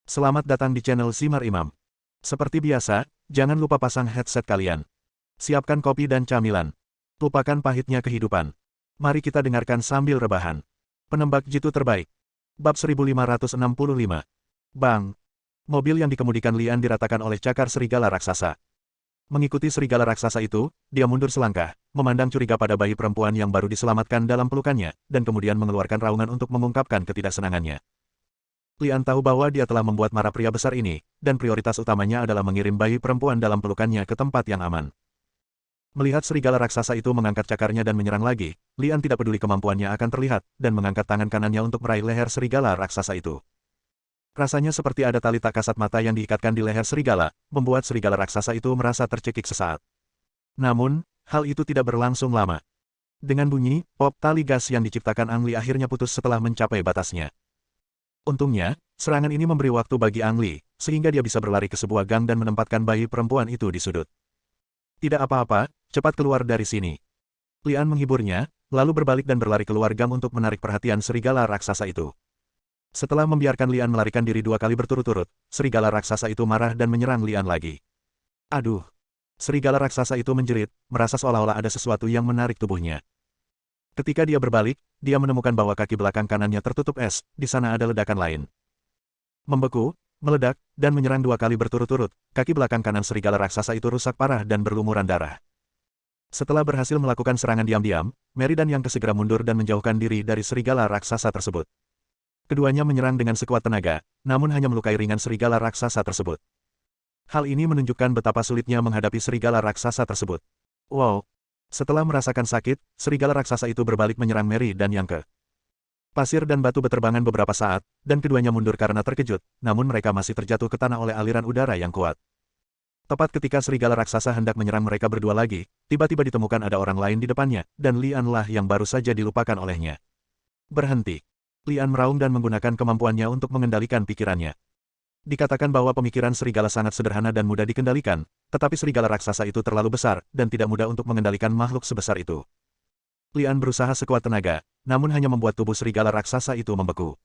Selamat datang di channel Simar Imam. Seperti biasa, jangan lupa pasang headset kalian. Siapkan kopi dan camilan. Lupakan pahitnya kehidupan. Mari kita dengarkan sambil rebahan. Penembak jitu terbaik. Bab 1565. Bang. Mobil yang dikemudikan Lian diratakan oleh cakar serigala raksasa. Mengikuti serigala raksasa itu, dia mundur selangkah, memandang curiga pada bayi perempuan yang baru diselamatkan dalam pelukannya, dan kemudian mengeluarkan raungan untuk mengungkapkan ketidaksenangannya. Lian tahu bahwa dia telah membuat marah pria besar ini, dan prioritas utamanya adalah mengirim bayi perempuan dalam pelukannya ke tempat yang aman. Melihat serigala raksasa itu mengangkat cakarnya dan menyerang lagi, Lian tidak peduli kemampuannya akan terlihat, dan mengangkat tangan kanannya untuk meraih leher serigala raksasa itu. Rasanya seperti ada tali tak kasat mata yang diikatkan di leher serigala, membuat serigala raksasa itu merasa tercekik sesaat. Namun, hal itu tidak berlangsung lama. Dengan bunyi, pop tali gas yang diciptakan Ang Li akhirnya putus setelah mencapai batasnya. Untungnya, serangan ini memberi waktu bagi Ang Li, sehingga dia bisa berlari ke sebuah gang dan menempatkan bayi perempuan itu di sudut. Tidak apa-apa, cepat keluar dari sini. Lian menghiburnya, lalu berbalik dan berlari keluar gang untuk menarik perhatian serigala raksasa itu. Setelah membiarkan Lian melarikan diri 2 kali berturut-turut, serigala raksasa itu marah dan menyerang Lian lagi. Aduh! Serigala raksasa itu menjerit, merasa seolah-olah ada sesuatu yang menarik tubuhnya. Ketika dia berbalik, dia menemukan bahwa kaki belakang kanannya tertutup es, di sana ada ledakan lain. Membeku, meledak, dan menyerang 2 kali berturut-turut, kaki belakang kanan serigala raksasa itu rusak parah dan berlumuran darah. Setelah berhasil melakukan serangan diam-diam, Mary dan Yang segera mundur dan menjauhkan diri dari serigala raksasa tersebut. Keduanya menyerang dengan sekuat tenaga, namun hanya melukai ringan serigala raksasa tersebut. Hal ini menunjukkan betapa sulitnya menghadapi serigala raksasa tersebut. Wow! Setelah merasakan sakit, serigala raksasa itu berbalik menyerang Mary dan Yang. Pasir dan batu berterbangan beberapa saat, dan keduanya mundur karena terkejut, namun mereka masih terjatuh ke tanah oleh aliran udara yang kuat. Tepat ketika serigala raksasa hendak menyerang mereka berdua lagi, tiba-tiba ditemukan ada orang lain di depannya, dan Lian lah yang baru saja dilupakan olehnya. Berhenti. Lian meraung dan menggunakan kemampuannya untuk mengendalikan pikirannya. Dikatakan bahwa pemikiran serigala sangat sederhana dan mudah dikendalikan, tetapi serigala raksasa itu terlalu besar, dan tidak mudah untuk mengendalikan makhluk sebesar itu. Lian berusaha sekuat tenaga, namun hanya membuat tubuh serigala raksasa itu membeku.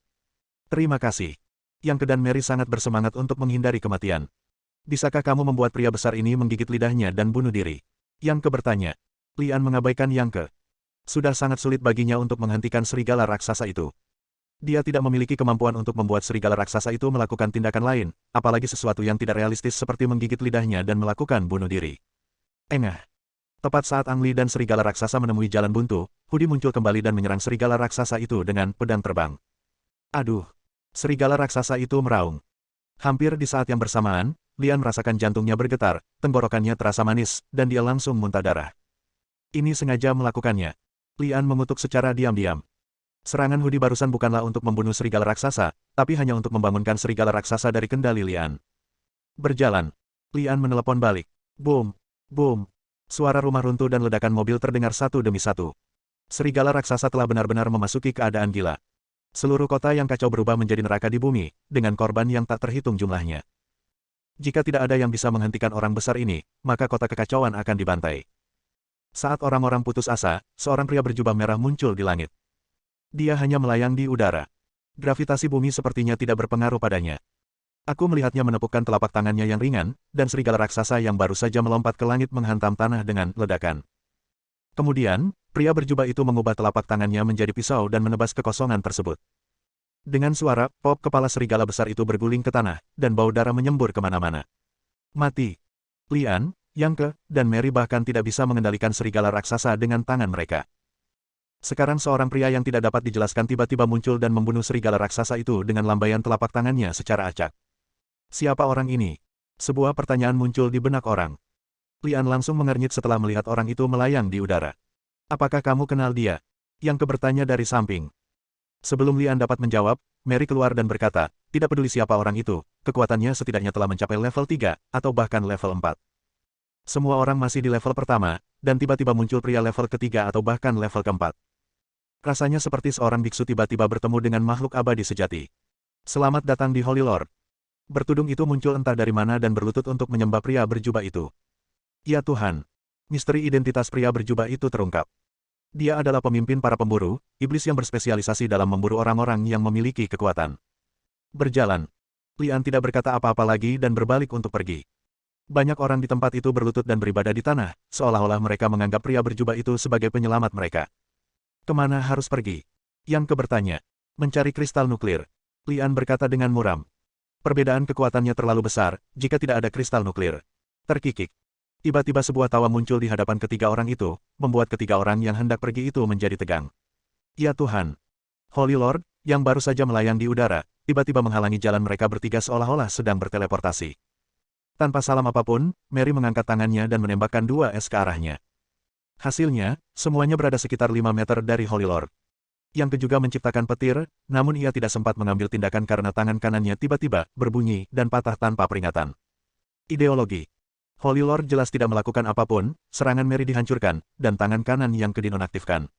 Terima kasih. Yang dan Mary sangat bersemangat untuk menghindari kematian. Bisakah kamu membuat pria besar ini menggigit lidahnya dan bunuh diri? Yang bertanya. Lian mengabaikan Yang. Sudah sangat sulit baginya untuk menghentikan serigala raksasa itu. Dia tidak memiliki kemampuan untuk membuat serigala raksasa itu melakukan tindakan lain, apalagi sesuatu yang tidak realistis seperti menggigit lidahnya dan melakukan bunuh diri. Engah. Tepat saat Ang Li dan serigala raksasa menemui jalan buntu, Hudi muncul kembali dan menyerang serigala raksasa itu dengan pedang terbang. Aduh! Serigala raksasa itu meraung. Hampir di saat yang bersamaan, Lian merasakan jantungnya bergetar, tenggorokannya terasa manis, dan dia langsung muntah darah. Ini sengaja melakukannya. Lian mengutuk secara diam-diam. Serangan Hudi barusan bukanlah untuk membunuh serigala raksasa, tapi hanya untuk membangunkan serigala raksasa dari kendali Lian. Berjalan. Lian menelepon balik. Boom! Boom! Suara rumah runtuh dan ledakan mobil terdengar satu demi satu. Serigala raksasa telah benar-benar memasuki keadaan gila. Seluruh kota yang kacau berubah menjadi neraka di bumi, dengan korban yang tak terhitung jumlahnya. Jika tidak ada yang bisa menghentikan orang besar ini, maka kota kekacauan akan dibantai. Saat orang-orang putus asa, seorang pria berjubah merah muncul di langit. Dia hanya melayang di udara. Gravitasi bumi sepertinya tidak berpengaruh padanya. Aku melihatnya menepukkan telapak tangannya yang ringan, dan serigala raksasa yang baru saja melompat ke langit menghantam tanah dengan ledakan. Kemudian, pria berjubah itu mengubah telapak tangannya menjadi pisau dan menebas kekosongan tersebut. Dengan suara pop, kepala serigala besar itu berguling ke tanah, dan bau darah menyembur kemana-mana. Mati. Lian, Yang, dan Mary bahkan tidak bisa mengendalikan serigala raksasa dengan tangan mereka. Sekarang seorang pria yang tidak dapat dijelaskan tiba-tiba muncul dan membunuh serigala raksasa itu dengan lambaian telapak tangannya secara acak. Siapa orang ini? Sebuah pertanyaan muncul di benak orang. Lian langsung mengernyit setelah melihat orang itu melayang di udara. Apakah kamu kenal dia? Yang bertanya dari samping. Sebelum Lian dapat menjawab, Mary keluar dan berkata, tidak peduli siapa orang itu, kekuatannya setidaknya telah mencapai level 3, atau bahkan level 4. Semua orang masih di level pertama, dan tiba-tiba muncul pria level ketiga atau bahkan level keempat. Rasanya seperti seorang biksu tiba-tiba bertemu dengan makhluk abadi sejati. Selamat datang di Holy Lord. Bertudung itu muncul entah dari mana dan berlutut untuk menyembah pria berjubah itu. Ya Tuhan! Misteri identitas pria berjubah itu terungkap. Dia adalah pemimpin para pemburu, iblis yang berspesialisasi dalam memburu orang-orang yang memiliki kekuatan. Berjalan. Lian tidak berkata apa-apa lagi dan berbalik untuk pergi. Banyak orang di tempat itu berlutut dan beribadah di tanah, seolah-olah mereka menganggap pria berjubah itu sebagai penyelamat mereka. Kemana harus pergi? Yang Ke bertanya. Mencari kristal nuklir. Lian berkata dengan muram. Perbedaan kekuatannya terlalu besar, jika tidak ada kristal nuklir. Terkikik. Tiba-tiba sebuah tawa muncul di hadapan ketiga orang itu, membuat ketiga orang yang hendak pergi itu menjadi tegang. Ya Tuhan! Holy Lord, yang baru saja melayang di udara, tiba-tiba menghalangi jalan mereka bertiga seolah-olah sedang berteleportasi. Tanpa salam apapun, Mary mengangkat tangannya dan menembakkan 2 es ke arahnya. Hasilnya, semuanya berada sekitar 5 meter dari Holy Lord. Yang Ke juga menciptakan petir, namun ia tidak sempat mengambil tindakan karena tangan kanannya tiba-tiba berbunyi dan patah tanpa peringatan. Ideologi. Holy Lord jelas tidak melakukan apapun, serangan Mary dihancurkan, dan tangan kanan Yang Ke dinonaktifkan.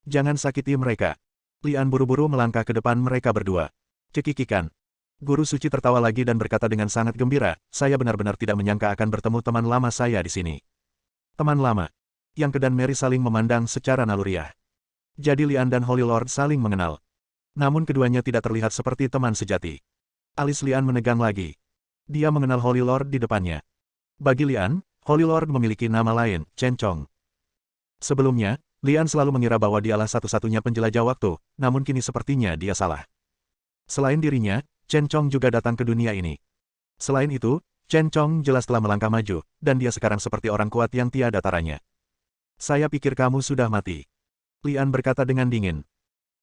Jangan sakiti mereka. Lian buru-buru melangkah ke depan mereka berdua. Cekikikan. Guru suci tertawa lagi dan berkata dengan sangat gembira, saya benar-benar tidak menyangka akan bertemu teman lama saya di sini. Teman lama. Yang Ke dan Mary saling memandang secara naluriah. Jadi Lian dan Holy Lord saling mengenal. Namun keduanya tidak terlihat seperti teman sejati. Alis Lian menegang lagi. Dia mengenal Holy Lord di depannya. Bagi Lian, Holy Lord memiliki nama lain, Chen Chong. Sebelumnya, Lian selalu mengira bahwa dialah satu-satunya penjelajah waktu, namun kini sepertinya dia salah. Selain dirinya, Chen Chong juga datang ke dunia ini. Selain itu, Chen Chong jelas telah melangkah maju, dan dia sekarang seperti orang kuat yang tiada taranya. Saya pikir kamu sudah mati. Lian berkata dengan dingin.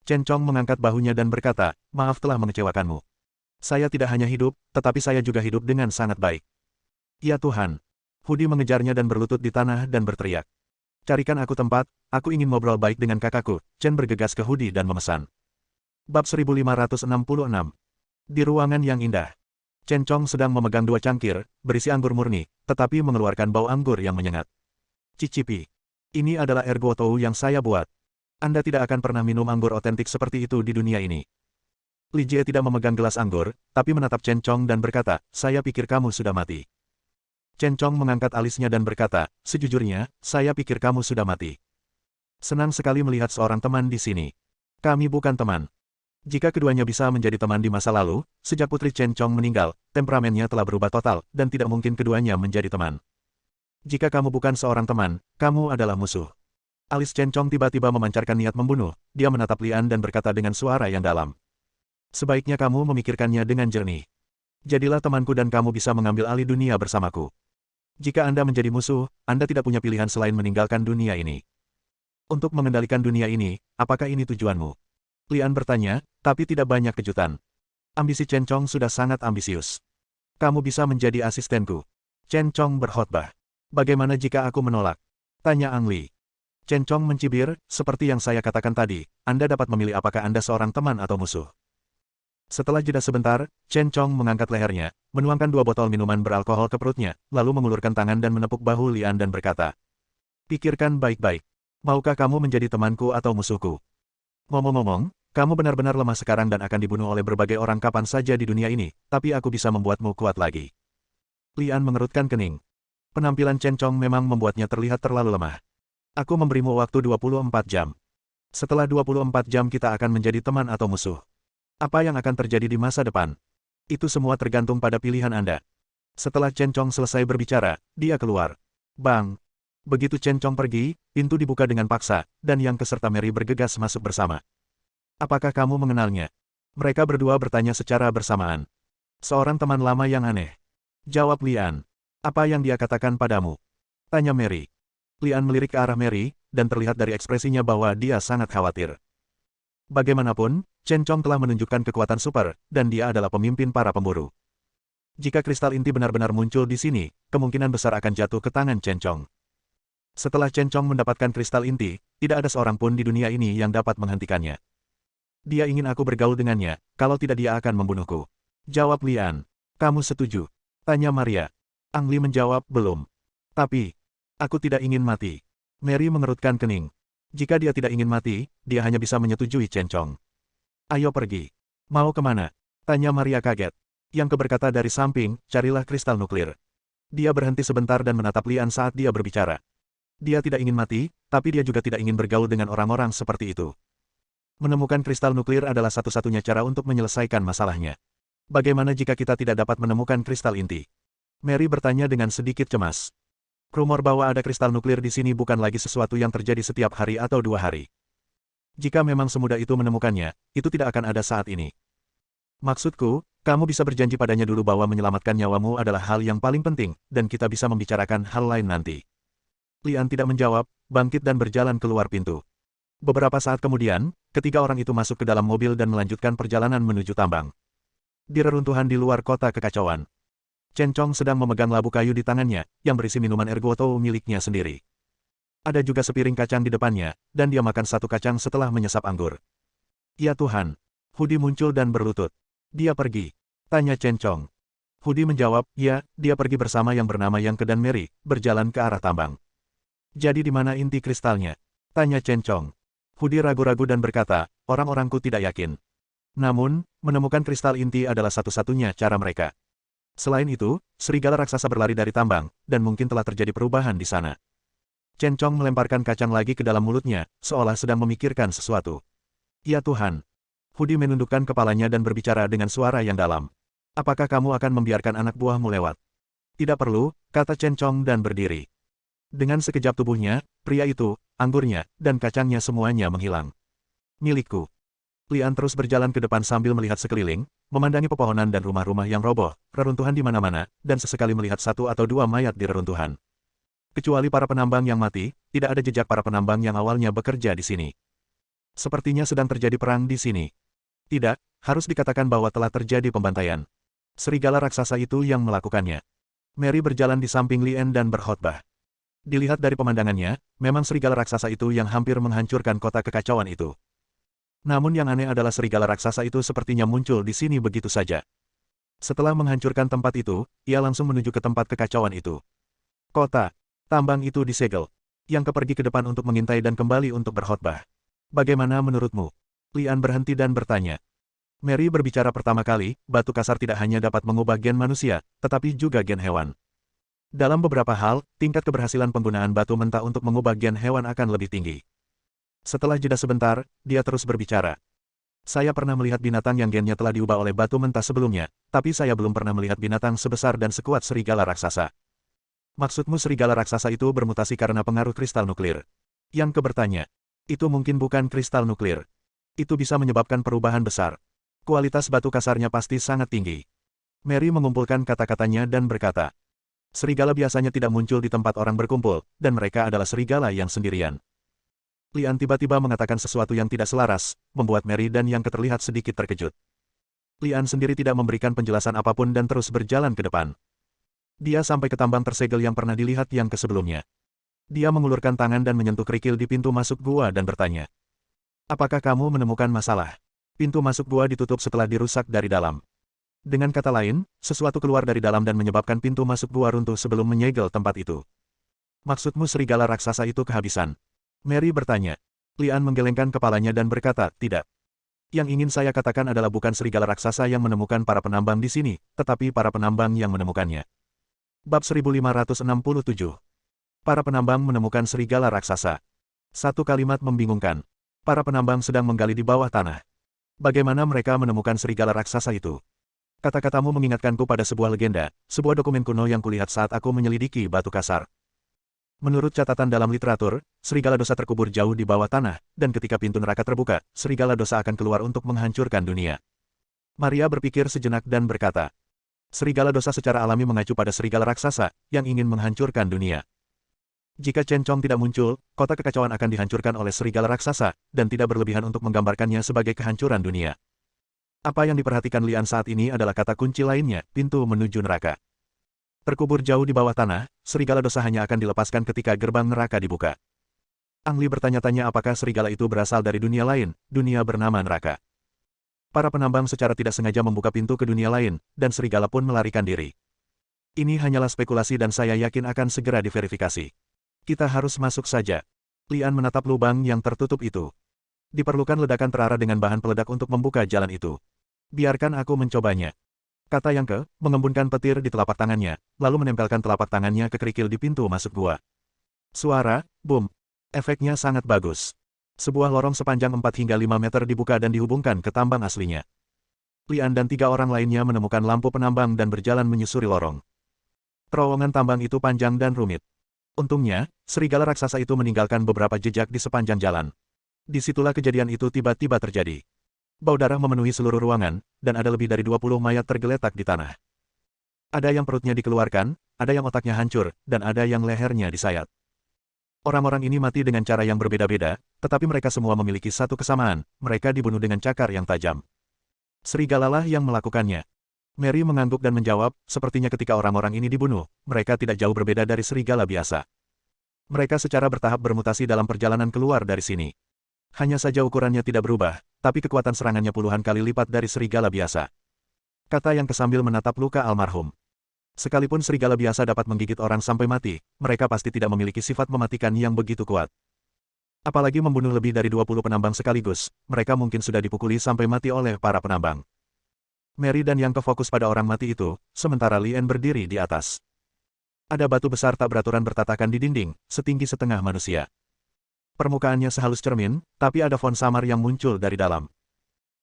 Chen Chong mengangkat bahunya dan berkata, maaf telah mengecewakanmu. Saya tidak hanya hidup, tetapi saya juga hidup dengan sangat baik. Ya Tuhan. Hudi mengejarnya dan berlutut di tanah dan berteriak. Carikan aku tempat, aku ingin ngobrol baik dengan kakakku. Chen bergegas ke Hudi dan memesan. Bab 1566. Di ruangan yang indah. Chen Chong sedang memegang 2 cangkir, berisi anggur murni, tetapi mengeluarkan bau anggur yang menyengat. Cicipi. Ini adalah ergotou yang saya buat. Anda tidak akan pernah minum anggur otentik seperti itu di dunia ini. Li Jie tidak memegang gelas anggur, tapi menatap Chen Chong dan berkata, saya pikir kamu sudah mati. Chen Chong mengangkat alisnya dan berkata, sejujurnya, saya pikir kamu sudah mati. Senang sekali melihat seorang teman di sini. Kami bukan teman. Jika keduanya bisa menjadi teman di masa lalu, sejak Putri Chen Chong meninggal, temperamennya telah berubah total, dan tidak mungkin keduanya menjadi teman. Jika kamu bukan seorang teman, kamu adalah musuh. Alis Chen Chong tiba-tiba memancarkan niat membunuh, dia menatap Lian dan berkata dengan suara yang dalam. Sebaiknya kamu memikirkannya dengan jernih. Jadilah temanku dan kamu bisa mengambil alih dunia bersamaku. Jika Anda menjadi musuh, Anda tidak punya pilihan selain meninggalkan dunia ini. Untuk mengendalikan dunia ini, apakah ini tujuanmu? Lian bertanya, tapi tidak banyak kejutan. Ambisi Chen Chong sudah sangat ambisius. Kamu bisa menjadi asistenku. Chen Chong berkhotbah. Bagaimana jika aku menolak? Tanya Ang Li. Chen Chong mencibir, seperti yang saya katakan tadi, Anda dapat memilih apakah Anda seorang teman atau musuh. Setelah jeda sebentar, Chen Chong mengangkat lehernya, menuangkan 2 botol minuman beralkohol ke perutnya, lalu mengulurkan tangan dan menepuk bahu Lian dan berkata, pikirkan baik-baik. Maukah kamu menjadi temanku atau musuhku? Ngomong-ngomong, kamu benar-benar lemah sekarang dan akan dibunuh oleh berbagai orang kapan saja di dunia ini, tapi aku bisa membuatmu kuat lagi. Lian mengerutkan kening. Penampilan Chen Chong memang membuatnya terlihat terlalu lemah. Aku memberimu waktu 24 jam. Setelah 24 jam kita akan menjadi teman atau musuh. Apa yang akan terjadi di masa depan? Itu semua tergantung pada pilihan Anda. Setelah Chen Chong selesai berbicara, dia keluar. Bang! Begitu Chen Chong pergi, pintu dibuka dengan paksa, dan Yang Ke serta Mary bergegas masuk bersama. Apakah kamu mengenalnya? Mereka berdua bertanya secara bersamaan. Seorang teman lama yang aneh. Jawab Lian. Apa yang dia katakan padamu? Tanya Mary. Lian melirik ke arah Mary, dan terlihat dari ekspresinya bahwa dia sangat khawatir. Bagaimanapun, Chen Chong telah menunjukkan kekuatan super, dan dia adalah pemimpin para pemburu. Jika kristal inti benar-benar muncul di sini, kemungkinan besar akan jatuh ke tangan Chen Chong. Setelah Chen Chong mendapatkan kristal inti, tidak ada seorang pun di dunia ini yang dapat menghentikannya. Dia ingin aku bergaul dengannya, kalau tidak dia akan membunuhku. Jawab Lian. Kamu setuju? Tanya Maria. Ang Li menjawab, belum. Tapi, aku tidak ingin mati. Mary mengerutkan kening. Jika dia tidak ingin mati, dia hanya bisa menyetujui Chen Chong. Ayo pergi. Mau kemana? Tanya Maria kaget. Yang Ke berkata dari samping, carilah kristal nuklir. Dia berhenti sebentar dan menatap Lian saat dia berbicara. Dia tidak ingin mati, tapi dia juga tidak ingin bergaul dengan orang-orang seperti itu. Menemukan kristal nuklir adalah satu-satunya cara untuk menyelesaikan masalahnya. Bagaimana jika kita tidak dapat menemukan kristal inti? Mary bertanya dengan sedikit cemas. Rumor bahwa ada kristal nuklir di sini bukan lagi sesuatu yang terjadi setiap hari atau 2 hari. Jika memang semudah itu menemukannya, itu tidak akan ada saat ini. Maksudku, kamu bisa berjanji padanya dulu bahwa menyelamatkan nyawamu adalah hal yang paling penting, dan kita bisa membicarakan hal lain nanti. Lian tidak menjawab, bangkit dan berjalan keluar pintu. Beberapa saat kemudian, ketiga orang itu masuk ke dalam mobil dan melanjutkan perjalanan menuju tambang. Di reruntuhan di luar kota kekacauan, Chen Chong sedang memegang labu kayu di tangannya, yang berisi minuman ergoto miliknya sendiri. Ada juga sepiring kacang di depannya, dan dia makan satu kacang setelah menyesap anggur. Ya Tuhan! Hudi muncul dan berlutut. Dia pergi? Tanya Chen Chong. Hudi menjawab, ya, dia pergi bersama yang bernama Yang Ke dan Mary, berjalan ke arah tambang. Jadi di mana inti kristalnya? Tanya Chen Chong. Hudi ragu-ragu dan berkata, orang-orangku tidak yakin. Namun, menemukan kristal inti adalah satu-satunya cara mereka. Selain itu, serigala raksasa berlari dari tambang, dan mungkin telah terjadi perubahan di sana. Chen Chong melemparkan kacang lagi ke dalam mulutnya, seolah sedang memikirkan sesuatu. Ya Tuhan! Hudi menundukkan kepalanya dan berbicara dengan suara yang dalam. Apakah kamu akan membiarkan anak buahmu lewat? Tidak perlu, kata Chen Chong dan berdiri. Dengan sekejap tubuhnya, pria itu, anggurnya, dan kacangnya semuanya menghilang. Milikku. Lian terus berjalan ke depan sambil melihat sekeliling, memandangi pepohonan dan rumah-rumah yang roboh, reruntuhan di mana-mana, dan sesekali melihat satu atau dua mayat di reruntuhan. Kecuali para penambang yang mati, tidak ada jejak para penambang yang awalnya bekerja di sini. Sepertinya sedang terjadi perang di sini. Tidak, harus dikatakan bahwa telah terjadi pembantaian. Serigala raksasa itu yang melakukannya. Mary berjalan di samping Lian dan berkhotbah. Dilihat dari pemandangannya, memang serigala raksasa itu yang hampir menghancurkan kota kekacauan itu. Namun yang aneh adalah serigala raksasa itu sepertinya muncul di sini begitu saja. Setelah menghancurkan tempat itu, ia langsung menuju ke tempat kekacauan itu. Kota tambang itu disegel. Yang pergi ke depan untuk mengintai dan kembali untuk berkhotbah. Bagaimana menurutmu? Lian berhenti dan bertanya. Mary berbicara pertama kali, batu kasar tidak hanya dapat mengubah gen manusia, tetapi juga gen hewan. Dalam beberapa hal, tingkat keberhasilan penggunaan batu mentah untuk mengubah gen hewan akan lebih tinggi. Setelah jeda sebentar, dia terus berbicara. Saya pernah melihat binatang yang gennya telah diubah oleh batu mentah sebelumnya, tapi saya belum pernah melihat binatang sebesar dan sekuat serigala raksasa. Maksudmu serigala raksasa itu bermutasi karena pengaruh kristal nuklir? Yang bertanya. Itu mungkin bukan kristal nuklir. Itu bisa menyebabkan perubahan besar. Kualitas batu kasarnya pasti sangat tinggi. Mary mengumpulkan kata-katanya dan berkata. Serigala biasanya tidak muncul di tempat orang berkumpul, dan mereka adalah serigala yang sendirian. Lian tiba-tiba mengatakan sesuatu yang tidak selaras, membuat Mary dan Yang terlihat sedikit terkejut. Lian sendiri tidak memberikan penjelasan apapun dan terus berjalan ke depan. Dia sampai ke tambang tersegel yang pernah dilihat Yang sebelumnya. Dia mengulurkan tangan dan menyentuh kerikil di pintu masuk gua dan bertanya. Apakah kamu menemukan masalah? Pintu masuk gua ditutup setelah dirusak dari dalam. Dengan kata lain, sesuatu keluar dari dalam dan menyebabkan pintu masuk gua runtuh sebelum menyegel tempat itu. Maksudmu serigala raksasa itu kehabisan? Mary bertanya. Lian menggelengkan kepalanya dan berkata, tidak. Yang ingin saya katakan adalah bukan serigala raksasa yang menemukan para penambang di sini, tetapi para penambang yang menemukannya. Bab 1567. Para penambang menemukan serigala raksasa. Satu kalimat membingungkan. Para penambang sedang menggali di bawah tanah. Bagaimana mereka menemukan serigala raksasa itu? Kata-katamu mengingatkanku pada sebuah legenda, sebuah dokumen kuno yang kulihat saat aku menyelidiki batu kasar. Menurut catatan dalam literatur, serigala dosa terkubur jauh di bawah tanah, dan ketika pintu neraka terbuka, serigala dosa akan keluar untuk menghancurkan dunia. Maria berpikir sejenak dan berkata, serigala dosa secara alami mengacu pada serigala raksasa, yang ingin menghancurkan dunia. Jika Chen Chong tidak muncul, kota kekacauan akan dihancurkan oleh serigala raksasa, dan tidak berlebihan untuk menggambarkannya sebagai kehancuran dunia. Apa yang diperhatikan Lian saat ini adalah kata kunci lainnya, pintu menuju neraka. Terkubur jauh di bawah tanah, serigala dosa hanya akan dilepaskan ketika gerbang neraka dibuka. Ang Li bertanya-tanya apakah serigala itu berasal dari dunia lain, dunia bernama neraka. Para penambang secara tidak sengaja membuka pintu ke dunia lain, dan serigala pun melarikan diri. Ini hanyalah spekulasi dan saya yakin akan segera diverifikasi. Kita harus masuk saja. Lian menatap lubang yang tertutup itu. Diperlukan ledakan terarah dengan bahan peledak untuk membuka jalan itu. Biarkan aku mencobanya. Kata Yang Ke, mengembunkan petir di telapak tangannya, lalu menempelkan telapak tangannya ke kerikil di pintu masuk gua. Suara, boom. Efeknya sangat bagus. Sebuah lorong sepanjang 4 hingga 5 meter dibuka dan dihubungkan ke tambang aslinya. Lian dan 3 orang lainnya menemukan lampu penambang dan berjalan menyusuri lorong. Terowongan tambang itu panjang dan rumit. Untungnya, serigala raksasa itu meninggalkan beberapa jejak di sepanjang jalan. Disitulah kejadian itu tiba-tiba terjadi. Bau darah memenuhi seluruh ruangan, dan ada lebih dari 20 mayat tergeletak di tanah. Ada yang perutnya dikeluarkan, ada yang otaknya hancur, dan ada yang lehernya disayat. Orang-orang ini mati dengan cara yang berbeda-beda, tetapi mereka semua memiliki satu kesamaan, mereka dibunuh dengan cakar yang tajam. Serigalalah yang melakukannya. Mary mengangguk dan menjawab, sepertinya ketika orang-orang ini dibunuh, mereka tidak jauh berbeda dari serigala biasa. Mereka secara bertahap bermutasi dalam perjalanan keluar dari sini. Hanya saja ukurannya tidak berubah, tapi kekuatan serangannya puluhan kali lipat dari serigala biasa. Kata yang sambil menatap luka almarhum. Sekalipun serigala biasa dapat menggigit orang sampai mati, mereka pasti tidak memiliki sifat mematikan yang begitu kuat. Apalagi membunuh lebih dari 20 penambang sekaligus, mereka mungkin sudah dipukuli sampai mati oleh para penambang. Mary dan Yang fokus pada orang mati itu, sementara Lian berdiri di atas. Ada batu besar tak beraturan bertatakan di dinding, setinggi setengah manusia. Permukaannya sehalus cermin, tapi ada font samar yang muncul dari dalam.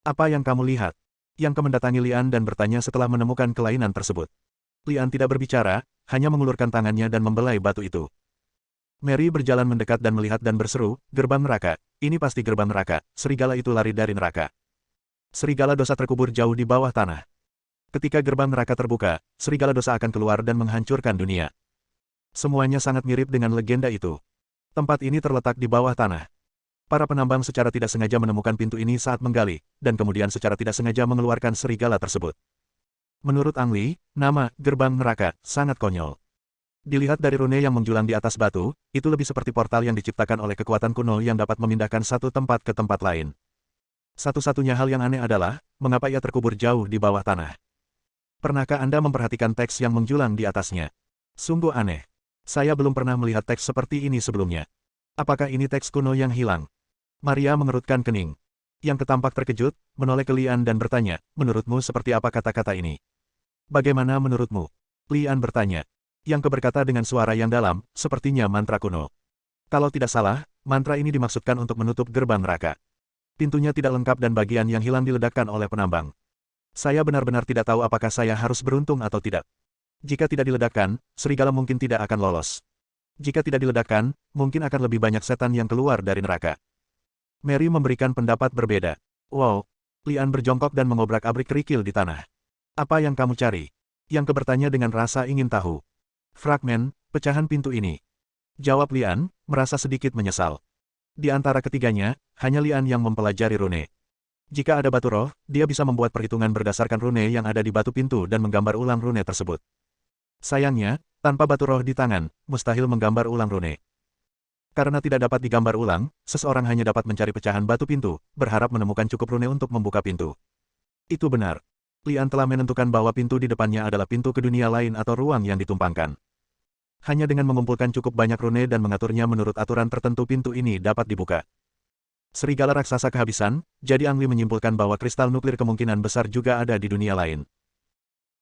Apa yang kamu lihat? Yang mendatangi Lian dan bertanya setelah menemukan kelainan tersebut. Lian tidak berbicara, hanya mengulurkan tangannya dan membelai batu itu. Mary berjalan mendekat dan melihat dan berseru, gerbang neraka, ini pasti gerbang neraka, serigala itu lari dari neraka. Serigala dosa terkubur jauh di bawah tanah. Ketika gerbang neraka terbuka, serigala dosa akan keluar dan menghancurkan dunia. Semuanya sangat mirip dengan legenda itu. Tempat ini terletak di bawah tanah. Para penambang secara tidak sengaja menemukan pintu ini saat menggali, dan kemudian secara tidak sengaja mengeluarkan serigala tersebut. Menurut Ang Li, nama gerbang neraka sangat konyol. Dilihat dari rune yang menjulang di atas batu, itu lebih seperti portal yang diciptakan oleh kekuatan kuno yang dapat memindahkan satu tempat ke tempat lain. Satu-satunya hal yang aneh adalah, mengapa ia terkubur jauh di bawah tanah. Pernahkah Anda memperhatikan teks yang menjulang di atasnya? Sungguh aneh. Saya belum pernah melihat teks seperti ini sebelumnya. Apakah ini teks kuno yang hilang? Maria mengerutkan kening. Yang ketampak terkejut, menoleh ke Lian dan bertanya, menurutmu seperti apa kata-kata ini? Bagaimana menurutmu? Lian bertanya. Yang berkata dengan suara yang dalam, sepertinya mantra kuno. Kalau tidak salah, mantra ini dimaksudkan untuk menutup gerbang neraka. Pintunya tidak lengkap dan bagian yang hilang diledakkan oleh penambang. Saya benar-benar tidak tahu apakah saya harus beruntung atau tidak. Jika tidak diledakkan, serigala mungkin tidak akan lolos. Jika tidak diledakkan, mungkin akan lebih banyak setan yang keluar dari neraka. Mary memberikan pendapat berbeda. Wow. Lian berjongkok dan mengobrak-abrik kerikil di tanah. Apa yang kamu cari? Yang bertanya dengan rasa ingin tahu. Fragmen, pecahan pintu ini. Jawab Lian, merasa sedikit menyesal. Di antara ketiganya, hanya Lian yang mempelajari rune. Jika ada batu roh, dia bisa membuat perhitungan berdasarkan rune yang ada di batu pintu dan menggambar ulang rune tersebut. Sayangnya, tanpa batu roh di tangan, mustahil menggambar ulang rune. Karena tidak dapat digambar ulang, seseorang hanya dapat mencari pecahan batu pintu, berharap menemukan cukup rune untuk membuka pintu. Itu benar. Lian telah menentukan bahwa pintu di depannya adalah pintu ke dunia lain atau ruang yang ditumpangkan. Hanya dengan mengumpulkan cukup banyak rune dan mengaturnya menurut aturan tertentu pintu ini dapat dibuka. Serigala raksasa kehabisan, jadi Ang Li menyimpulkan bahwa kristal nuklir kemungkinan besar juga ada di dunia lain.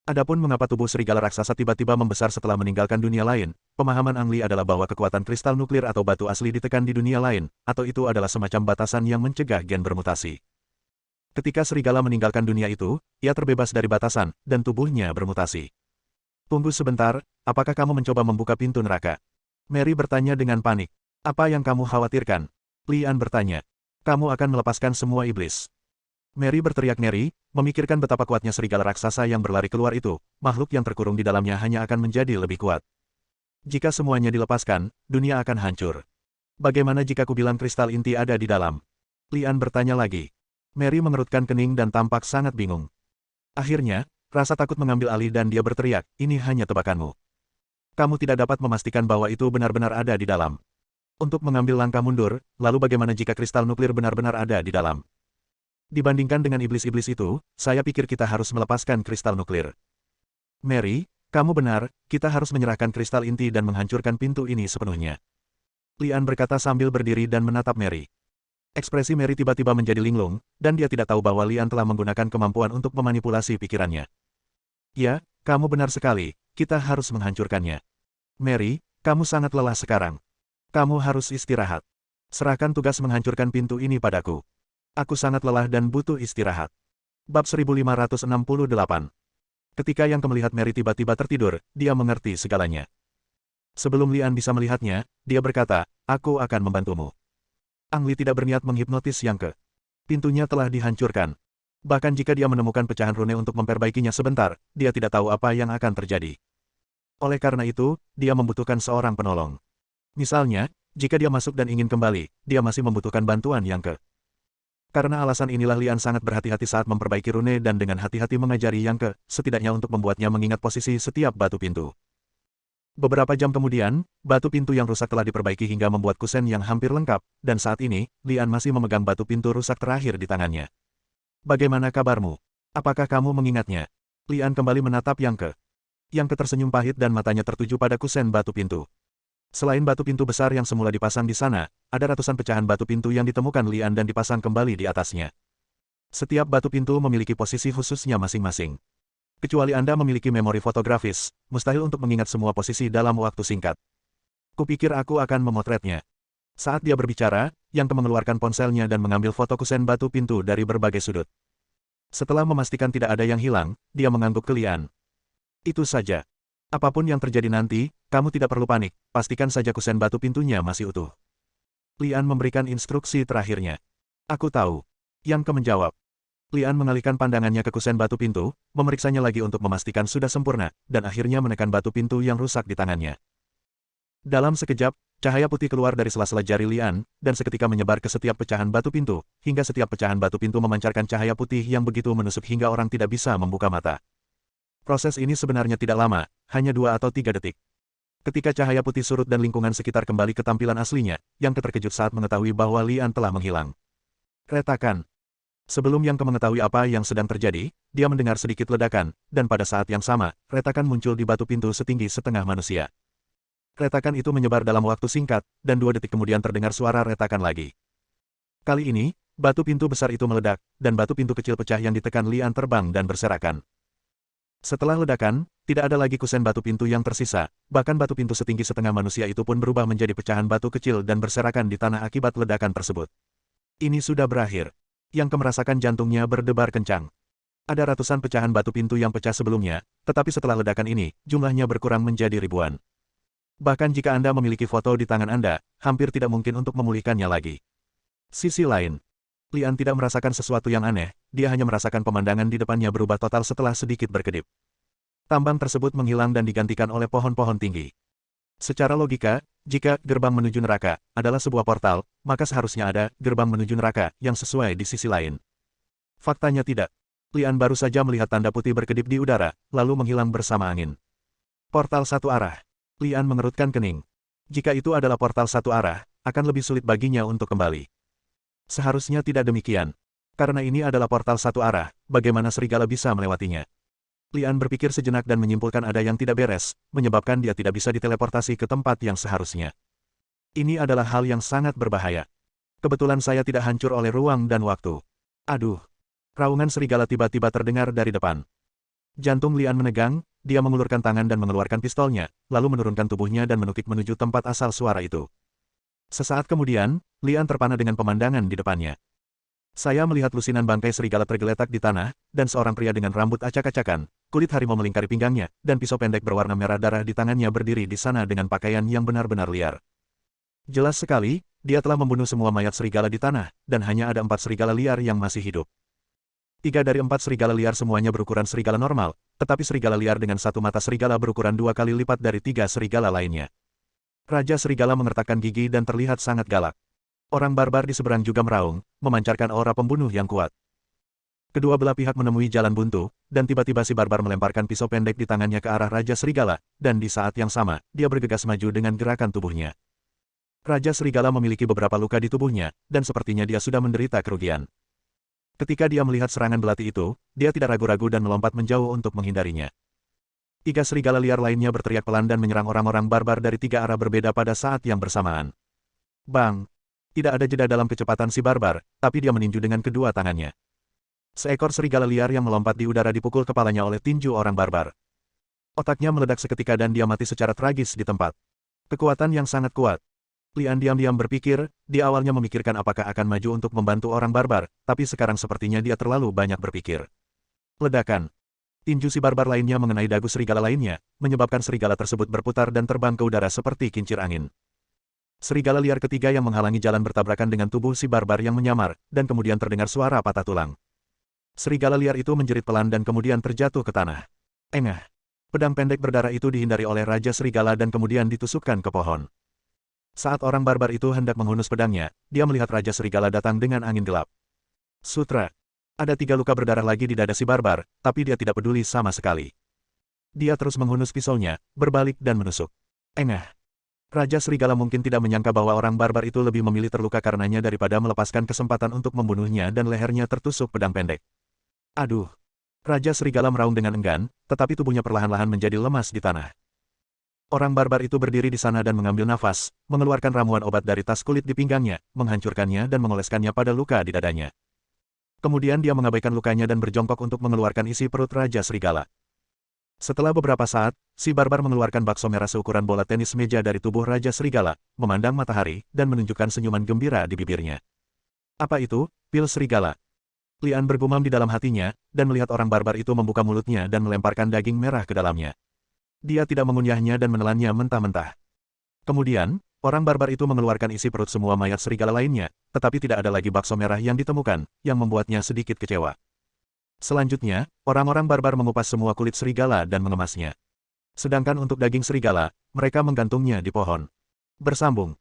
Adapun mengapa tubuh serigala raksasa tiba-tiba membesar setelah meninggalkan dunia lain, pemahaman Ang Li adalah bahwa kekuatan kristal nuklir atau batu asli ditekan di dunia lain, atau itu adalah semacam batasan yang mencegah gen bermutasi. Ketika serigala meninggalkan dunia itu, ia terbebas dari batasan, dan tubuhnya bermutasi. Tunggu sebentar, apakah kamu mencoba membuka pintu neraka? Mary bertanya dengan panik. Apa yang kamu khawatirkan? Lian bertanya. Kamu akan melepaskan semua iblis. Mary berteriak ngeri, memikirkan betapa kuatnya serigala raksasa yang berlari keluar itu, makhluk yang terkurung di dalamnya hanya akan menjadi lebih kuat. Jika semuanya dilepaskan, dunia akan hancur. Bagaimana jika ku bilang kristal inti ada di dalam? Lian bertanya lagi. Mary mengerutkan kening dan tampak sangat bingung. Akhirnya, rasa takut mengambil alih dan dia berteriak, ini hanya tebakanmu. Kamu tidak dapat memastikan bahwa itu benar-benar ada di dalam. Untuk mengambil langkah mundur, lalu bagaimana jika kristal nuklir benar-benar ada di dalam? Dibandingkan dengan iblis-iblis itu, saya pikir kita harus melepaskan kristal nuklir. Mary, kamu benar, kita harus menyerahkan kristal inti dan menghancurkan pintu ini sepenuhnya. Lian berkata sambil berdiri dan menatap Mary. Ekspresi Mary tiba-tiba menjadi linglung, dan dia tidak tahu bahwa Lian telah menggunakan kemampuan untuk memanipulasi pikirannya. Ya, kamu benar sekali, kita harus menghancurkannya. Mary, kamu sangat lelah sekarang. Kamu harus istirahat. Serahkan tugas menghancurkan pintu ini padaku. Aku sangat lelah dan butuh istirahat. Bab 1568. Ketika Yang Ke melihat Mary tiba-tiba tertidur, dia mengerti segalanya. Sebelum Lian bisa melihatnya, dia berkata, "Aku akan membantumu." Ang Li tidak berniat menghipnotis Yang Ke. Pintunya telah dihancurkan. Bahkan jika dia menemukan pecahan rune untuk memperbaikinya sebentar, dia tidak tahu apa yang akan terjadi. Oleh karena itu, dia membutuhkan seorang penolong. Misalnya, jika dia masuk dan ingin kembali, dia masih membutuhkan bantuan Yang Ke. Karena alasan inilah Lian sangat berhati-hati saat memperbaiki rune dan dengan hati-hati mengajari Yang Ke, setidaknya untuk membuatnya mengingat posisi setiap batu pintu. Beberapa jam kemudian, batu pintu yang rusak telah diperbaiki hingga membuat kusen yang hampir lengkap, dan saat ini, Lian masih memegang batu pintu rusak terakhir di tangannya. "Bagaimana kabarmu? Apakah kamu mengingatnya?" Lian kembali menatap Yang Ke. Yang Ke tersenyum pahit dan matanya tertuju pada kusen batu pintu. Selain batu pintu besar yang semula dipasang di sana, ada ratusan pecahan batu pintu yang ditemukan Lian dan dipasang kembali di atasnya. Setiap batu pintu memiliki posisi khususnya masing-masing. Kecuali Anda memiliki memori fotografis, mustahil untuk mengingat semua posisi dalam waktu singkat. Kupikir aku akan memotretnya. Saat dia berbicara, Yang Ke mengeluarkan ponselnya dan mengambil foto kusen batu pintu dari berbagai sudut. Setelah memastikan tidak ada yang hilang, dia mengangguk ke Lian. "Itu saja. Apapun yang terjadi nanti, kamu tidak perlu panik, pastikan saja kusen batu pintunya masih utuh." Lian memberikan instruksi terakhirnya. "Aku tahu." Yang Ke menjawab. Lian mengalihkan pandangannya ke kusen batu pintu, memeriksanya lagi untuk memastikan sudah sempurna, dan akhirnya menekan batu pintu yang rusak di tangannya. Dalam sekejap, cahaya putih keluar dari sela-sela jari Lian, dan seketika menyebar ke setiap pecahan batu pintu, hingga setiap pecahan batu pintu memancarkan cahaya putih yang begitu menusuk hingga orang tidak bisa membuka mata. Proses ini sebenarnya tidak lama, hanya 2 atau 3 detik. Ketika cahaya putih surut dan lingkungan sekitar kembali ke tampilan aslinya, Yang Ke terkejut saat mengetahui bahwa Lian telah menghilang. Retakan. Sebelum Yang Ke mengetahui apa yang sedang terjadi, dia mendengar sedikit ledakan, dan pada saat yang sama, retakan muncul di batu pintu setinggi setengah manusia. Retakan itu menyebar dalam waktu singkat, dan 2 detik kemudian terdengar suara retakan lagi. Kali ini, batu pintu besar itu meledak, dan batu pintu kecil pecah yang ditekan Lian terbang dan berserakan. Setelah ledakan, tidak ada lagi kusen batu pintu yang tersisa, bahkan batu pintu setinggi setengah manusia itu pun berubah menjadi pecahan batu kecil dan berserakan di tanah akibat ledakan tersebut. Ini sudah berakhir. Yang Ke merasakan jantungnya berdebar kencang. Ada ratusan pecahan batu pintu yang pecah sebelumnya, tetapi setelah ledakan ini, jumlahnya berkurang menjadi ribuan. Bahkan jika Anda memiliki foto di tangan Anda, hampir tidak mungkin untuk memulihkannya lagi. Sisi lain, Lian tidak merasakan sesuatu yang aneh, dia hanya merasakan pemandangan di depannya berubah total setelah sedikit berkedip. Tambang tersebut menghilang dan digantikan oleh pohon-pohon tinggi. Secara logika, jika gerbang menuju neraka adalah sebuah portal, maka seharusnya ada gerbang menuju neraka yang sesuai di sisi lain. Faktanya tidak. Lian baru saja melihat tanda putih berkedip di udara, lalu menghilang bersama angin. Portal satu arah. Lian mengerutkan kening. Jika itu adalah portal satu arah, akan lebih sulit baginya untuk kembali. Seharusnya tidak demikian. Karena ini adalah portal satu arah, bagaimana serigala bisa melewatinya? Lian berpikir sejenak dan menyimpulkan ada yang tidak beres, menyebabkan dia tidak bisa diteleportasi ke tempat yang seharusnya. Ini adalah hal yang sangat berbahaya. Kebetulan saya tidak hancur oleh ruang dan waktu. Aduh. Raungan serigala tiba-tiba terdengar dari depan. Jantung Lian menegang, dia mengulurkan tangan dan mengeluarkan pistolnya, lalu menurunkan tubuhnya dan menukik menuju tempat asal suara itu. Sesaat kemudian, Lian terpana dengan pemandangan di depannya. Saya melihat lusinan bangkai serigala tergeletak di tanah, dan seorang pria dengan rambut acak-acakan, kulit harimau melingkari pinggangnya, dan pisau pendek berwarna merah darah di tangannya berdiri di sana dengan pakaian yang benar-benar liar. Jelas sekali, dia telah membunuh semua mayat serigala di tanah, dan hanya ada 4 serigala liar yang masih hidup. 3 dari 4 serigala liar semuanya berukuran serigala normal, tetapi serigala liar dengan satu mata serigala berukuran 2 kali lipat dari 3 serigala lainnya. Raja serigala mengertakkan gigi dan terlihat sangat galak. Orang barbar di seberang juga meraung, memancarkan aura pembunuh yang kuat. Kedua belah pihak menemui jalan buntu, dan tiba-tiba si barbar melemparkan pisau pendek di tangannya ke arah Raja Serigala, dan di saat yang sama, dia bergegas maju dengan gerakan tubuhnya. Raja Serigala memiliki beberapa luka di tubuhnya, dan sepertinya dia sudah menderita kerugian. Ketika dia melihat serangan belati itu, dia tidak ragu-ragu dan melompat menjauh untuk menghindarinya. 3 serigala liar lainnya berteriak pelan dan menyerang orang-orang barbar dari 3 arah berbeda pada saat yang bersamaan. Bang! Tidak ada jeda dalam kecepatan si barbar, tapi dia meninju dengan kedua tangannya. Seekor serigala liar yang melompat di udara dipukul kepalanya oleh tinju orang barbar. Otaknya meledak seketika dan dia mati secara tragis di tempat. Kekuatan yang sangat kuat. Lian diam-diam berpikir, dia awalnya memikirkan apakah akan maju untuk membantu orang barbar, tapi sekarang sepertinya dia terlalu banyak berpikir. Ledakan. Tinju si barbar lainnya mengenai dagu serigala lainnya, menyebabkan serigala tersebut berputar dan terbang ke udara seperti kincir angin. Serigala liar ketiga yang menghalangi jalan bertabrakan dengan tubuh si barbar yang menyamar, dan kemudian terdengar suara patah tulang. Serigala liar itu menjerit pelan dan kemudian terjatuh ke tanah. Engah. Pedang pendek berdarah itu dihindari oleh Raja Serigala dan kemudian ditusukkan ke pohon. Saat orang barbar itu hendak menghunus pedangnya, dia melihat Raja Serigala datang dengan angin gelap. Sutra. Ada 3 luka berdarah lagi di dada si barbar, tapi dia tidak peduli sama sekali. Dia terus menghunus pisaunya, berbalik dan menusuk. Engah. Raja Serigala mungkin tidak menyangka bahwa orang barbar itu lebih memilih terluka karenanya daripada melepaskan kesempatan untuk membunuhnya dan lehernya tertusuk pedang pendek. Aduh. Raja Serigala meraung dengan enggan, tetapi tubuhnya perlahan-lahan menjadi lemas di tanah. Orang barbar itu berdiri di sana dan mengambil nafas, mengeluarkan ramuan obat dari tas kulit di pinggangnya, menghancurkannya dan mengoleskannya pada luka di dadanya. Kemudian dia mengabaikan lukanya dan berjongkok untuk mengeluarkan isi perut Raja Serigala. Setelah beberapa saat, si barbar mengeluarkan bakso merah seukuran bola tenis meja dari tubuh Raja Serigala, memandang matahari, dan menunjukkan senyuman gembira di bibirnya. Apa itu? Pil serigala. Lian bergumam di dalam hatinya, dan melihat orang barbar itu membuka mulutnya dan melemparkan daging merah ke dalamnya. Dia tidak mengunyahnya dan menelannya mentah-mentah. Kemudian, orang barbar itu mengeluarkan isi perut semua mayat serigala lainnya, tetapi tidak ada lagi bakso merah yang ditemukan, yang membuatnya sedikit kecewa. Selanjutnya, orang-orang barbar mengupas semua kulit serigala dan mengemasnya. Sedangkan untuk daging serigala, mereka menggantungnya di pohon. Bersambung.